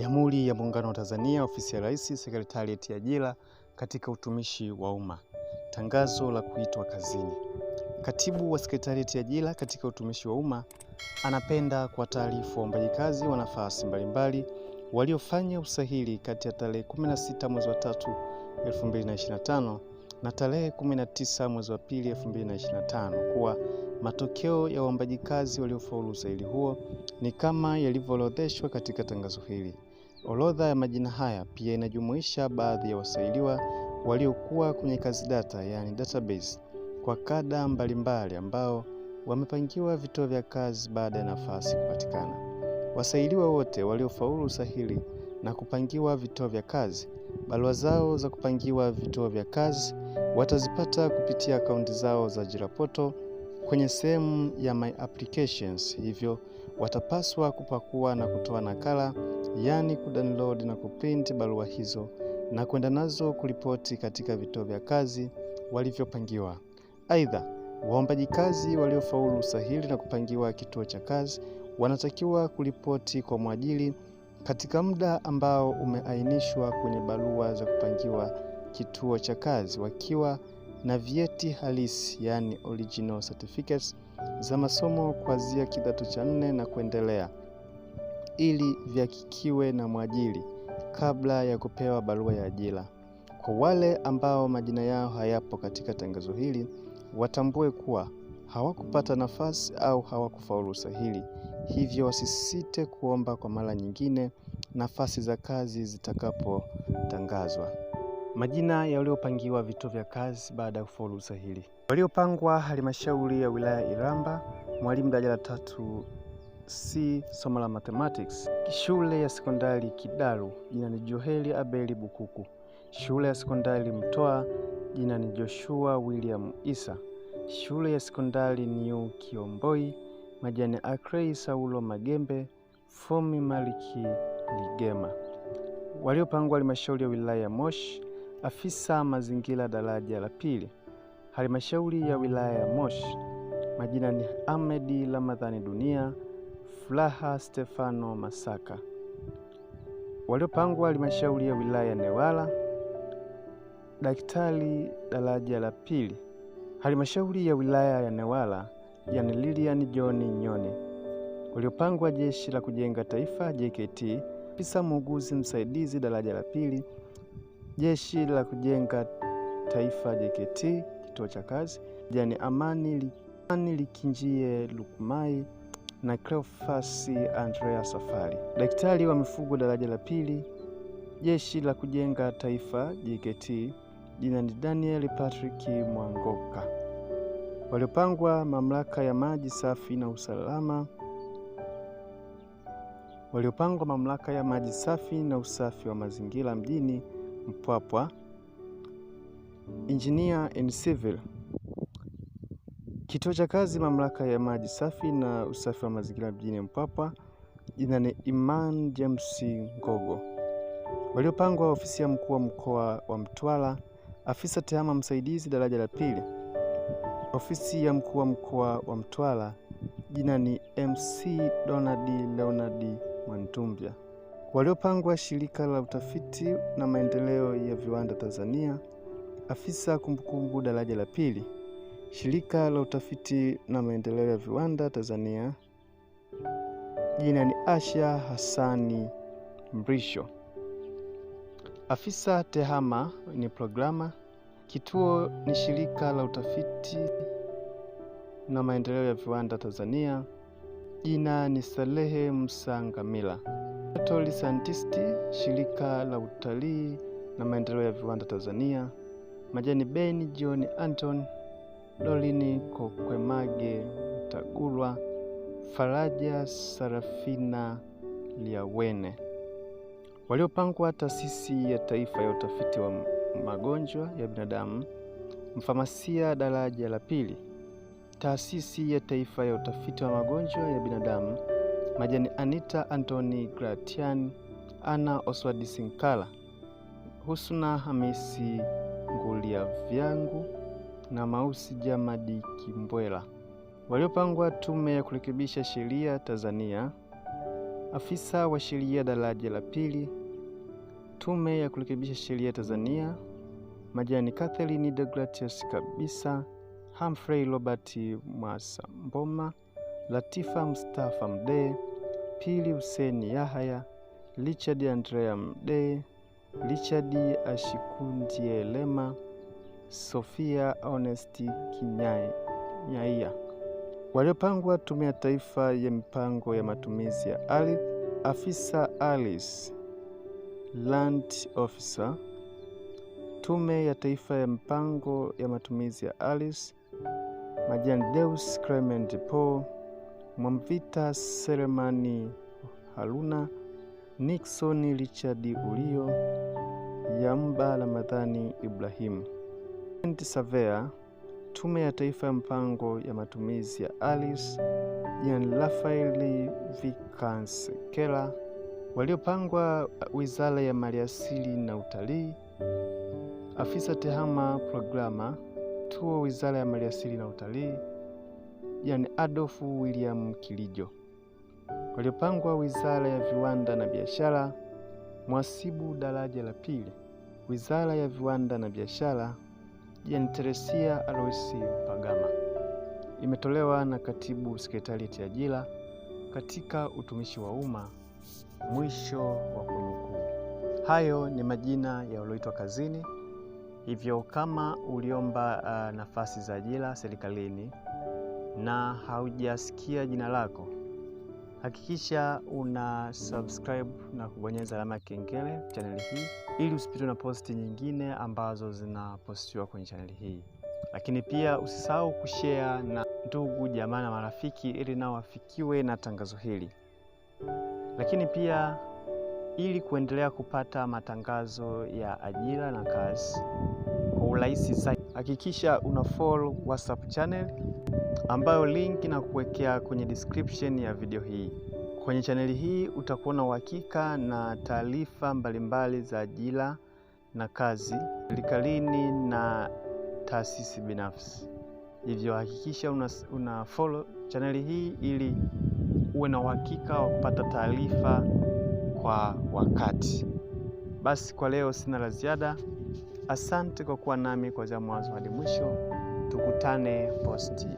Jamhuri ya Muungano wa Tanzania, Ofisi ya Rais, Sekretarieti ya Ajira katika Utumishi wa Umma. Tangazo la kuitwa kazini. Katibu wa Sekretarieti ya Ajira katika Utumishi wa Umma anapenda kuwataarifu waombaji kazi wa nafasi mbalimbali waliofanya usahili kati ya tarehe 16 mwezi wa 3 2025 na tarehe 19 mwezi wa 2 2025 kuwa matokeo ya waombaji kazi waliofaulu usahili huo ni kama yalivyoorodheshwa katika tangazo hili. Orodha ya majina haya pia inajumuisha baadhi ya wasailiwa waliokuwa kwenye kazi data, yani database, kwa kada mbalimbali ambao wamepangiwa vituo vya kazi baada ya nafasi kupatikana. Wasailiwa wote waliofaulu usahili na kupangiwa vituo vya kazi, barua zao za kupangiwa vituo vya kazi watazipata kupitia akaunti zao za ajira portal kwenye sehemu ya my applications. Hivyo watapaswa kupakua na kutoa nakala, yani kudownload na kuprint barua hizo na kwenda nazo kuripoti katika vituo vya kazi walivyopangiwa. Aidha, waombaji kazi waliofaulu usahili na kupangiwa kituo cha kazi wanatakiwa kuripoti kwa mwajiri katika muda ambao umeainishwa kwenye barua za kupangiwa kituo cha kazi wakiwa na vyeti halisi, yani original certificates za masomo kuanzia kidato cha 4 na kuendelea, ili vihakikiwe na mwajiri kabla ya kupewa barua ya ajira. Kwa wale ambao majina yao hayapo katika tangazo hili, watambue kuwa hawakupata nafasi au hawakufaulu usahili, hivyo wasisite kuomba kwa mara nyingine nafasi za kazi zitakapotangazwa. Majina ya waliopangiwa vituo vya kazi baada ya kufaulu usahili. Waliopangwa halmashauri ya wilaya Iramba, mwalimu daraja la 3C somo la mathematics. Shule ya sekondari Kidaru, jina ni Joheli Abeli Bukuku. Shule ya sekondari Mtoa, jina ni Joshua William Isa. Shule ya sekondari New Kiomboi, majani Akrei Saulo Magembe, Fomi Maliki Ligema. Waliopangwa halmashauri ya wilaya Moshi, afisa mazingira daraja la 2. Halmashauri ya wilaya ya Moshi, majina ni Ahmedi Ramadhani Dunia, Furaha Stefano Masaka. Waliopangwa halmashauri ya wilaya Newala, daktari daraja la 2. Halmashauri ya wilaya ya Newala, yani Lilian John Nyoni. Waliopangwa jeshi la kujenga taifa JKT, afisa muuguzi msaidizi daraja la 2, jeshi la kujenga taifa JKT kituo cha kazi, yani Amani Likinjie Lukumai na Cleophas Andrea Safari. Daktari wa mifugo daraja la 2, jeshi la kujenga taifa JKT, jina ni Daniel Patrick Mwangoka. Waliopangwa mamlaka ya maji safi na usalama. Waliopangwa mamlaka ya maji safi na usafi wa mazingira mjini Mpwapwa, engineer and civil. Kituo cha kazi mamlaka ya maji safi na usafi wa mazingira mjini Mpwapwa, jina ni Iman James Ngogo. Waliopangwa ofisi ya mkuu wa mkoa wa Mtwara, afisa tehama msaidizi daraja la 2, ofisi ya mkuu wa mkoa wa Mtwara, jina ni MC Donald Leonard Mwantumbia. Waliopangwa shirika la utafiti na maendeleo ya viwanda Tanzania, afisa kumbukumbu daraja la 2, shirika la utafiti na maendeleo ya viwanda Tanzania, jina ni Asha Hassani Mrisho. Afisa tehama ni programa, kituo ni shirika la utafiti na maendeleo ya viwanda Tanzania, jina ni Salehe Msangamila. Toli scientist, shirika la utalii na maendeleo ya viwanda Tanzania, majani Beni John Anton, Dolini Kokwemage Tagulwa, Faraja Sarafina Liawene. Waliopangwa taasisi ya taifa ya utafiti wa magonjwa ya binadamu, mfamasia daraja la 2, taasisi ya taifa ya utafiti wa magonjwa ya binadamu, majani Anita Anthony Gratian, Ana Oswald Sinkala, Husna Hamisi Ngulia Vyangu na Mausi Jamadi Kimbwela. Waliopangwa tume ya kurekebisha sheria Tanzania, afisa wa sheria daraja la pili, Tume ya Kurekebisha Sheria Tanzania, Majani Catherine Deogratius Kabisa, Humphrey Robert Mwasamboma, Latifa Mustafa Mdee, Pili Hussein Yahaya, Richard Andrea Mdee, Richard Ashikundie Lema, Sofia Honesti Kinyaia. Waliopangwa Tume ya Taifa ya Mipango ya Matumizi ya Ardhi, Afisa Alice Land Officer, Tume ya Taifa ya Mipango ya Matumizi ya Ardhi, Majani Deus Clement Paul, Mwamvita Selemani Haruna, Nixon Richard Ulio, Yamba Ramadhani Ibrahim. Surveyor, Tume ya Taifa ya Mpango ya Matumizi ya Ardhi, Jan Rafael Vikansekela. Waliopangwa Wizara ya Maliasili na Utalii, Afisa Tehama Programa, Tuo Wizara ya Maliasili na Utalii, Jan Adolfu William Kilijo. Waliopangwa Wizara ya Viwanda na Biashara, Mhasibu daraja la pili, Wizara ya Viwanda na Biashara, Jan Teresia Aloisi Pagama. Imetolewa na Katibu Sekretarieti ya Ajira katika Utumishi wa Umma. Mwisho wa kunukuu. Hayo ni majina ya walioitwa kazini. Hivyo kama uliomba nafasi za ajira serikalini na haujasikia jina lako, hakikisha una subscribe na kubonyeza alama ya kengele channel hii ili usipitwe na posti nyingine ambazo zinapostiwa kwenye channel hii. Lakini pia usisahau kushare na ndugu, jamaa na marafiki ili nao wafikiwe na tangazo hili. Lakini pia ili kuendelea kupata matangazo ya ajira na kazi kwa urahisi zaidi, hakikisha una follow WhatsApp channel ambayo link na kuwekea kwenye description ya video hii. Kwenye chaneli hii utakuwa na uhakika na taarifa mbalimbali za ajira na kazi serikalini na taasisi binafsi. Hivyo hakikisha una follow chaneli hii ili uwe na uhakika wa kupata taarifa kwa wakati. Basi kwa leo sina la ziada. Asante kwa kuwa nami kuanzia mwanzo hadi mwisho. Tukutane posti